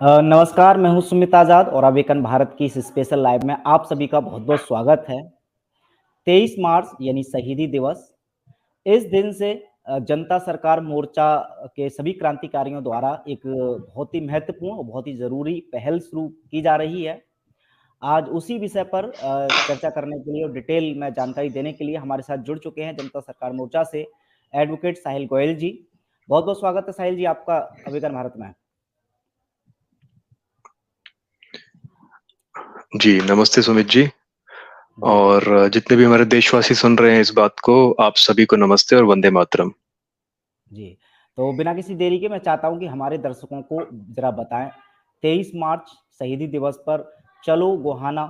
नमस्कार, मैं हूं सुमित आज़ाद और अवेकन भारत की इस स्पेशल लाइव में आप सभी का बहुत-बहुत स्वागत है। 23 मार्च यानी शहीदी दिवस, इस दिन से जनता सरकार मोर्चा के सभी क्रांतिकारियों द्वारा एक बहुत ही महत्वपूर्ण और बहुत ही ज़रूरी पहल शुरू की जा रही है। आज उसी विषय पर चर्चा करने के लिए और डिटेल में जानकारी देने के लिए हमारे साथ जुड़ चुके हैं जनता सरकार मोर्चा से एडवोकेट साहिल गोयल जी। बहुत-बहुत स्वागत है साहिल जी आपका अवेकन भारत में। जी, नमस्ते सुमित जी। जी। और जितने भी हमारे देशवासी सुन रहे हैं इस बात को, आप सभी को नमस्ते और वंदे मातरम। जी, तो बिना किसी देरी के मैं चाहता हूँ कि हमारे दर्शकों को ज़रा बताएँ, 23 मार्च शहीदी दिवस पर चलो गोहाना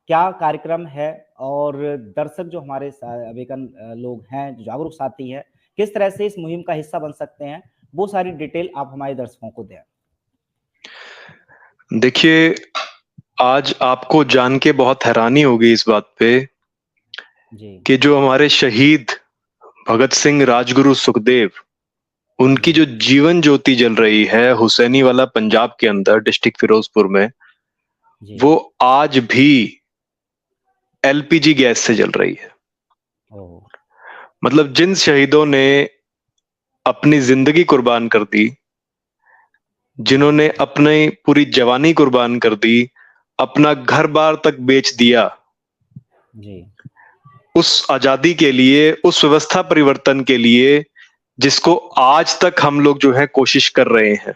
क्या कार्यक्रम है? और दर्शक जो हमारे अवेकन लोग हैं, जो जागरूक साथी हैं, किस तरह से इस मुहिम का हिस्सा बन सकते हैं? वो सारी डिटेल आप हमारे दर्शकों को दें। देखिए, आज आपको जान के बहुत हैरानी होगी इस बात पे जी, कि जो हमारे शहीद भगत सिंह, राजगुरु, सुखदेव, उनकी जी, जो जीवन ज्योति जल रही है हुसैनीवाला पंजाब के अंदर डिस्ट्रिक्ट फिरोजपुर में, जी। वो आज भी एलपीजी गैस से जल रही है। ओह! मतलब जिन शहीदों ने अपनी जिंदगी कुर्बान कर दी, जिन्होंने अपनी पूरी जवानी कुर्बान कर दी, अपना घर-बार तक बेच दिया, जी, उस आजादी के लिए, उस व्यवस्था परिवर्तन के लिए, जिसको आज तक हम लोग जो है कोशिश कर रहे हैं।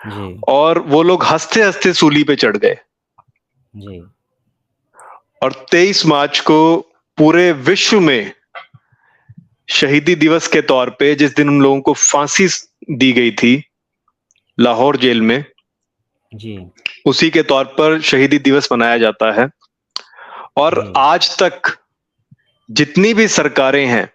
जी, और वो लोग हँसते-हँसते सूली पे चढ़ गए। जी, और 23 मार्च को पूरे विश्व में शहीदी दिवस के तौर पे, जिस दिन उन लोगों को फांसी दी गई थी लाहौर जेल में, जी, उसी के तौर पर शहीदी दिवस मनाया जाता है। और जी, आज तक जितनी भी सरकारें हैं,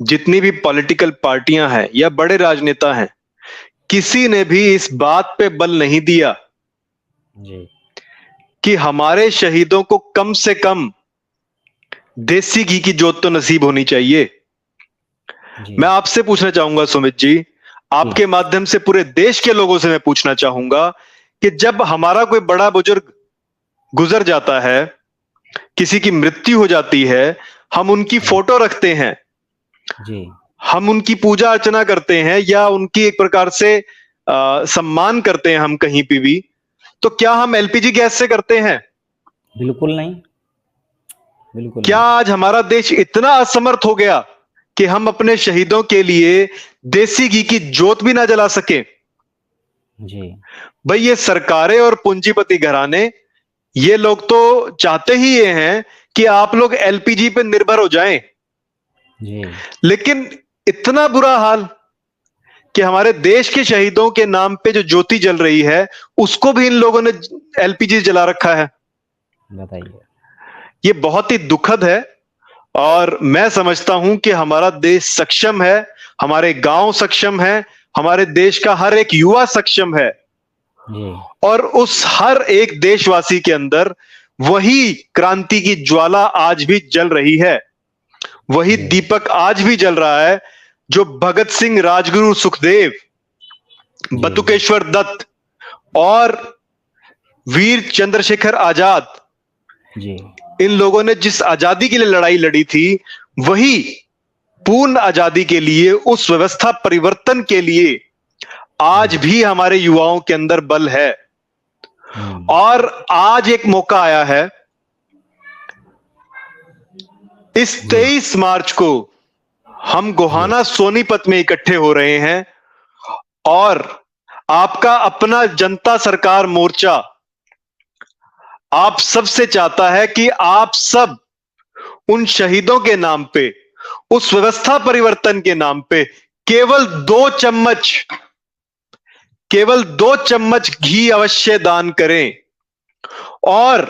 जितनी भी पॉलिटिकल पार्टियां हैं या बड़े राजनेता हैं, किसी ने भी इस बात पे बल नहीं दिया जी, कि हमारे शहीदों को कम से कम देसी घी की जोत तो नसीब होनी चाहिए। जी, मैं आपसे पूछना चाहूंगा सुमित जी, जी, आपके माध्यम से पूरे देश के लोगों से मैं पूछना चाहूंगा कि जब हमारा कोई बड़ा बुजुर्ग गुजर जाता है, किसी की मृत्यु हो जाती है, हम उनकी जी, फोटो रखते हैं, जी, हम उनकी पूजा अर्चना करते हैं या उनकी एक प्रकार से सम्मान करते हैं हम कहीं पे भी, तो क्या हम एलपीजी गैस से करते हैं? बिल्कुल नहीं, बिल्कुल क्या नहीं। आज हमारा देश इतना असमर्थ हो गया कि हम अपने शहीदों के लिए देसी घी की जोत भी ना जला सके? जी, भाई ये सरकारें और पूंजीपति घराने, ये लोग तो चाहते ही ये हैं कि आप लोग एलपीजी पे निर्भर हो जाएं। जी, लेकिन इतना बुरा हाल कि हमारे देश के शहीदों के नाम पे जो ज्योति जल रही है, उसको भी इन लोगों ने एलपीजी जला रखा है। बताइए। ये बहुत ही दुखद है। और मैं समझता हूं कि हमारा देश सक्षम है, हमारे गांव सक्षम है, हमारे देश का हर एक युवा सक्षम है। जी, और उस हर एक देशवासी के अंदर वही क्रांति की ज्वाला आज भी जल रही है, वही जी, दीपक आज भी जल रहा है, जो भगत सिंह, राजगुरु, सुखदेव, जी, बटुकेश्वर दत्त और वीर चंद्रशेखर आजाद, जी, इन लोगों ने जिस आजादी के लिए लड़ाई लड़ी थी, वही पूर्ण आजादी के लिए, उस व्यवस्था परिवर्तन के लिए आज जी, भी हमारे युवाओं के अंदर बल है। हुँ, और आज एक मौका आया है, इस जी, 23 मार्च को हम जी, गोहाना सोनीपत में इकट्ठे हो रहे हैं और आपका अपना जनता सरकार मोर्चा आप सबसे चाहता है कि आप सब उन शहीदों के नाम पे, उस व्यवस्था परिवर्तन के नाम पे केवल 2 चम्मच, केवल 2 चम्मच घी अवश्य दान करें और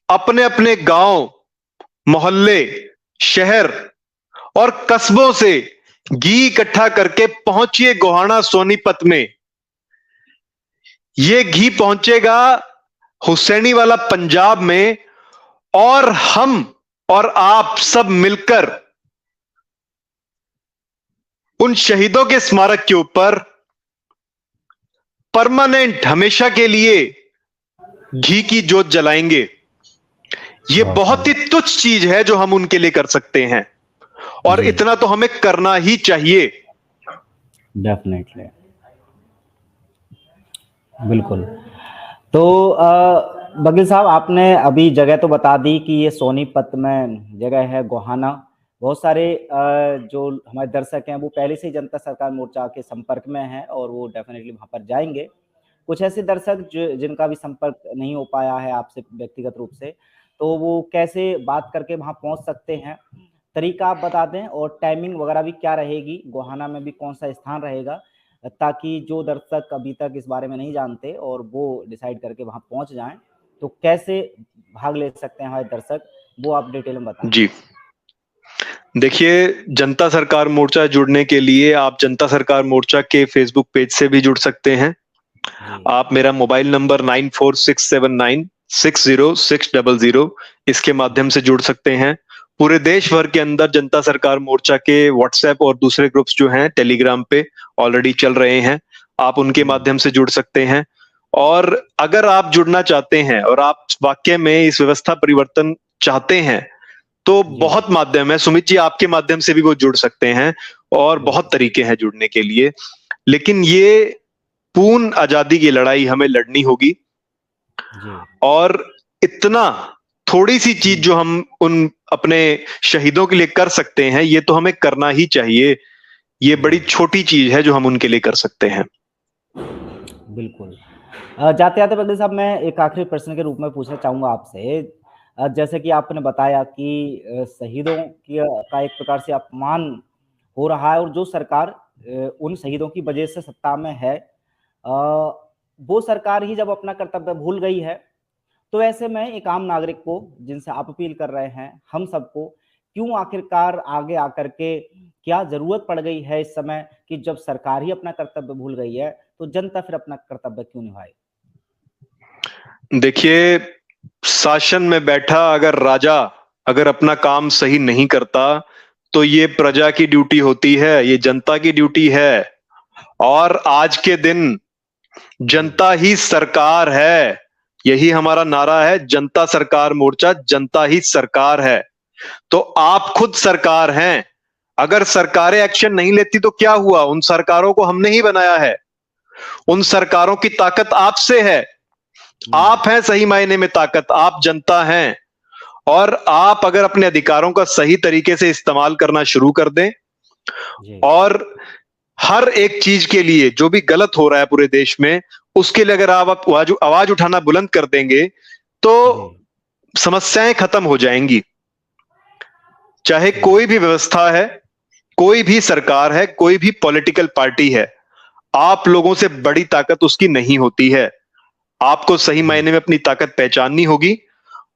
अपने अपने गांव, मोहल्ले, शहर और कस्बों से घी इकट्ठा करके पहुंचिए गोहाना सोनीपत में। ये घी पहुंचेगा हुसैनी वाला पंजाब में और हम और आप सब मिलकर उन शहीदों के स्मारक के ऊपर परमानेंट हमेशा के लिए घी की जोत जलाएंगे। ये बहुत ही तुच्छ चीज है जो हम उनके लिए कर सकते हैं, और इतना तो हमें करना ही चाहिए। डेफिनेटली, बिल्कुल। तो बघेल साहब, आपने अभी जगह तो बता दी कि ये सोनीपत में जगह है, गोहाना। बहुत सारे जो हमारे दर्शक हैं वो पहले से ही जनता सरकार मोर्चा के संपर्क में हैं और वो डेफिनेटली वहां पर जाएंगे। कुछ ऐसे दर्शक जिनका भी संपर्क नहीं हो पाया है आपसे व्यक्तिगत रूप से, तो वो कैसे बात करके वहां पहुंच सकते हैं? तरीका आप बता दें, और टाइमिंग वगैरह भी क्या रहेगी, गोहाना में भी कौन सा स्थान रहेगा, ताकि जो दर्शक अभी तक इस बारे में नहीं जानते और वो डिसाइड करके वहां पहुंच जाएं, तो कैसे भाग ले सकते हैं हमारे दर्शक, वो आप डिटेल में बताएं। जी, देखिए, जनता सरकार मोर्चा जुड़ने के लिए आप जनता सरकार मोर्चा के फेसबुक पेज से भी जुड़ सकते हैं। आप मेरा मोबाइल नंबर 9446796060 इसके माध्यम से जुड़ सकते हैं। पूरे देश भर के अंदर जनता सरकार मोर्चा के व्हाट्सएप और दूसरे ग्रुप्स जो हैं टेलीग्राम पे ऑलरेडी चल रहे हैं, आप उनके माध्यम से जुड़ सकते हैं। और अगर आप जुड़ना चाहते हैं और आप वाकई में इस व्यवस्था परिवर्तन चाहते हैं, तो बहुत माध्यम है। सुमित जी, आपके माध्यम से भी वो जुड़ सकते हैं, और बहुत तरीके हैं जुड़ने के लिए। लेकिन ये पूर्ण आजादी की लड़ाई हमें लड़नी होगी, और इतना थोड़ी सी चीज जो हम उन अपने शहीदों के लिए कर सकते हैं, ये तो हमें करना ही चाहिए। ये बड़ी छोटी चीज है जो हम उनके लिए कर सकते हैं। बिल्कुल। जाते जाते बघेल साहब, मैं एक आखिरी प्रश्न के रूप में पूछना चाहूंगा आपसे। जैसे कि आपने बताया कि शहीदों की का एक प्रकार से अपमान हो रहा है, और जो सरकार उन शहीदों की वजह से सत्ता में है, वो सरकार ही जब अपना कर्तव्य भूल गई है, तो ऐसे में एक आम नागरिक को, जिनसे आप अपील कर रहे हैं हम सबको, क्यों आखिरकार आगे आकर के क्या जरूरत पड़ गई है इस समय कि जब सरकार ही अपना कर्तव्य भूल गई है, तो जनता फिर अपना कर्तव्य क्यों निभाए? देखिए, शासन में बैठा अगर राजा अगर अपना काम सही नहीं करता, तो ये प्रजा की ड्यूटी होती है, ये जनता की ड्यूटी है। और आज के दिन जनता ही सरकार है, यही हमारा नारा है, जनता सरकार मोर्चा, जनता ही सरकार है। तो आप खुद सरकार हैं। अगर सरकारें एक्शन नहीं लेती तो क्या हुआ? उन सरकारों को हमने ही बनाया है। उन सरकारों की ताकत आपसे है। आप हैं सही मायने में ताकत, आप जनता हैं। और आप अगर अपने अधिकारों का सही तरीके से इस्तेमाल करना शुरू कर दें, और हर एक चीज के लिए जो भी गलत हो रहा है पूरे देश में, उसके लिए अगर आप आवाज उठाना बुलंद कर देंगे, तो समस्याएं खत्म हो जाएंगी। चाहे कोई भी व्यवस्था है, कोई भी सरकार है, कोई भी पॉलिटिकल पार्टी है, आप लोगों से बड़ी ताकत उसकी नहीं होती है। आपको सही मायने में अपनी ताकत पहचाननी होगी,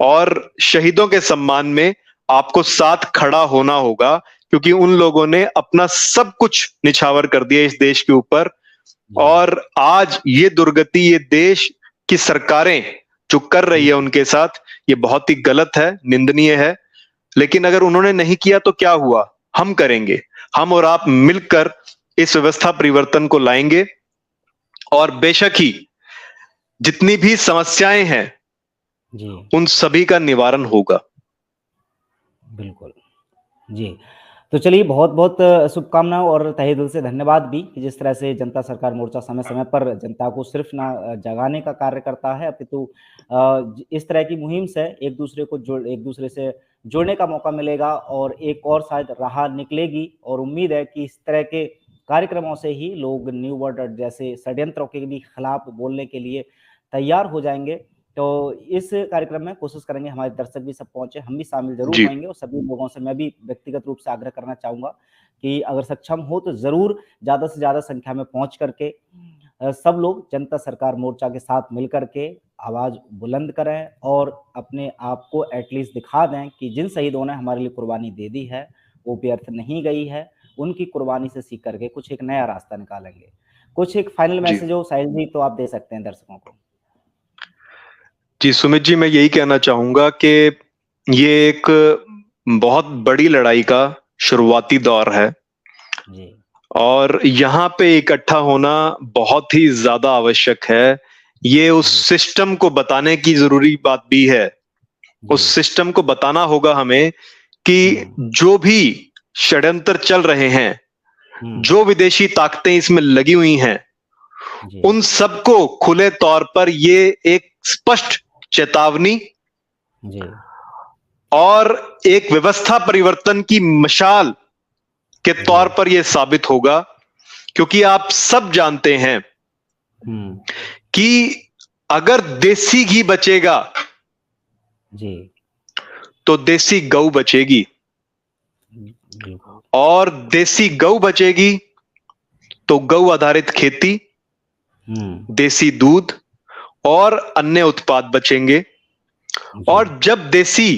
और शहीदों के सम्मान में आपको साथ खड़ा होना होगा, क्योंकि उन लोगों ने अपना सब कुछ निछावर कर दिया इस देश के ऊपर। और आज ये दुर्गति ये देश की सरकारें जो कर रही है उनके साथ, ये बहुत ही गलत है, निंदनीय है। लेकिन अगर उन्होंने नहीं किया तो क्या हुआ? हम करेंगे। हम और आप मिलकर इस व्यवस्था परिवर्तन को लाएंगे, और बेशक ही जितनी भी समस्याएं हैं उन सभी का निवारण होगा। बिल्कुल जी। तो चलिए, बहुत बहुत शुभकामनाएं और तहे दिल से धन्यवाद भी कि जिस तरह से जनता सरकार मोर्चा समय समय पर जनता को सिर्फ ना जगाने का कार्य करता है, अपितु इस तरह की मुहिम से एक दूसरे से जुड़ने का मौका मिलेगा, और एक और शायद राह निकलेगी। और उम्मीद है कि इस तरह के कार्यक्रमों से ही लोग न्यू वर्ल्ड जैसे षड्यंत्रों के भी खिलाफ बोलने के लिए तैयार हो जाएंगे। तो इस कार्यक्रम में कोशिश करेंगे हमारे दर्शक भी सब पहुंचे, हम भी शामिल जरूर होंगे, और सभी लोगों से मैं भी व्यक्तिगत रूप से आग्रह करना चाहूंगा कि अगर सक्षम हो तो जरूर ज्यादा से ज्यादा संख्या में पहुंच करके सब लोग जनता सरकार मोर्चा के साथ मिलकर के आवाज बुलंद करें, और अपने आप को एटलीस्ट दिखा दें कि जिन शहीदों ने हमारे लिए कुर्बानी दे दी है वो व्यर्थ नहीं गई है। उनकी कुर्बानी से सीख करके कुछ एक नया रास्ता निकालेंगे। कुछ एक फाइनल मैसेज हो साहिल जी तो आप दे सकते हैं दर्शकों को। जी सुमित जी, मैं यही कहना चाहूंगा कि ये एक बहुत बड़ी लड़ाई का शुरुआती दौर है। और यहाँ पे इकट्ठा होना बहुत ही ज्यादा आवश्यक है। ये उस सिस्टम को बताने की जरूरी बात भी है। उस सिस्टम को बताना होगा हमें कि जो भी षड्यंत्र चल रहे हैं, जो विदेशी ताकतें इसमें लगी हुई हैं, उन सबको खुले तौर पर ये एक स्पष्ट चेतावनी और एक व्यवस्था परिवर्तन की मशाल के तौर पर यह साबित होगा, क्योंकि आप सब जानते हैं कि अगर देसी घी बचेगा तो देसी गौ बचेगी, और देसी गौ बचेगी तो गौ आधारित खेती, देसी दूध और अन्य उत्पाद बचेंगे। और जब देसी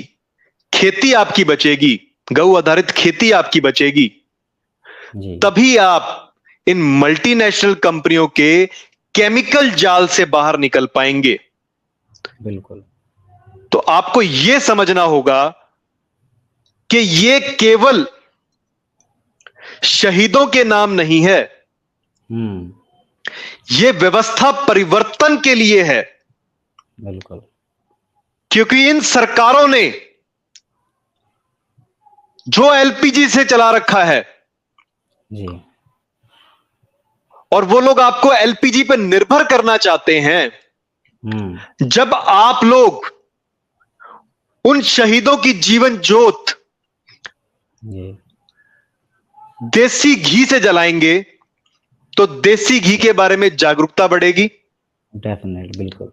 खेती आपकी बचेगी, गौ आधारित खेती आपकी बचेगी, तभी आप इन मल्टीनेशनल कंपनियों के केमिकल जाल से बाहर निकल पाएंगे। बिल्कुल। तो आपको यह समझना होगा कि यह केवल शहीदों के नाम नहीं है, यह व्यवस्था परिवर्तन के लिए है। बिल्कुल। क्योंकि इन सरकारों ने जो एलपीजी से चला रखा है और वो लोग आपको एलपीजी पर निर्भर करना चाहते हैं, जब आप लोग उन शहीदों की जीवन ज्योत देसी घी से जलाएंगे तो देसी घी के बारे में जागरूकता बढ़ेगी। डेफिनेटली, बिल्कुल।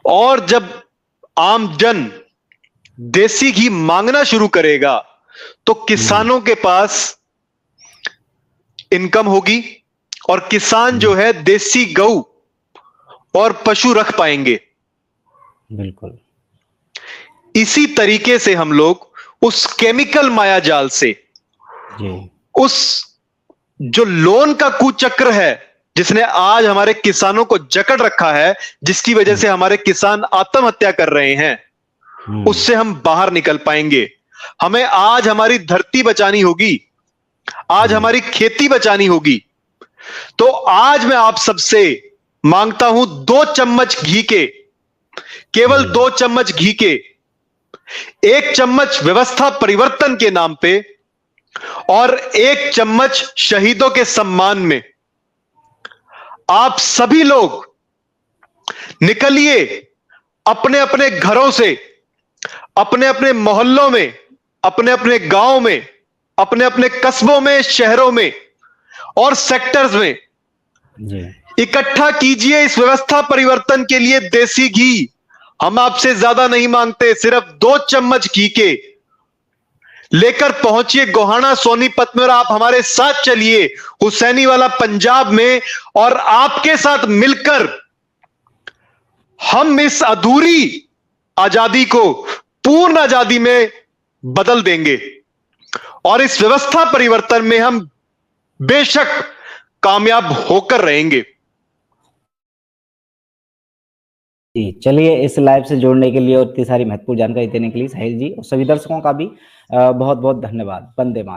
और जब आम जन देसी घी मांगना शुरू करेगा तो किसानों के पास इनकम होगी और किसान जो है देसी गौ और पशु रख पाएंगे। बिल्कुल। इसी तरीके से हम लोग उस केमिकल माया जाल से, उस जो लोन का कुचक्र है जिसने आज हमारे किसानों को जकड़ रखा है, जिसकी वजह से हमारे किसान आत्महत्या कर रहे हैं, उससे हम बाहर निकल पाएंगे। हमें आज हमारी धरती बचानी होगी, आज हमारी खेती बचानी होगी। तो आज मैं आप सबसे मांगता हूं 2 चम्मच घी के, केवल 2 चम्मच घी के, 1 चम्मच व्यवस्था परिवर्तन के नाम पे और 1 चम्मच शहीदों के सम्मान में आप सभी लोग निकलिए अपने अपने घरों से, अपने अपने मोहल्लों में, अपने अपने गांव में, अपने अपने कस्बों में, शहरों में और सेक्टर्स में इकट्ठा कीजिए इस व्यवस्था परिवर्तन के लिए देसी घी। हम आपसे ज्यादा नहीं मांगते, सिर्फ 2 चम्मच घी के लेकर पहुंचिए गोहाना सोनीपत में और आप हमारे साथ चलिए हुसैनी वाला पंजाब में, और आपके साथ मिलकर हम इस अधूरी आजादी को पूर्ण आजादी में बदल देंगे और इस व्यवस्था परिवर्तन में हम बेशक कामयाब होकर रहेंगे। चलिए, इस लाइव से जोड़ने के लिए और इतनी सारी महत्वपूर्ण जानकारी देने के लिए साहिल जी और सभी दर्शकों का भी बहुत बहुत धन्यवाद। वंदे मातरम।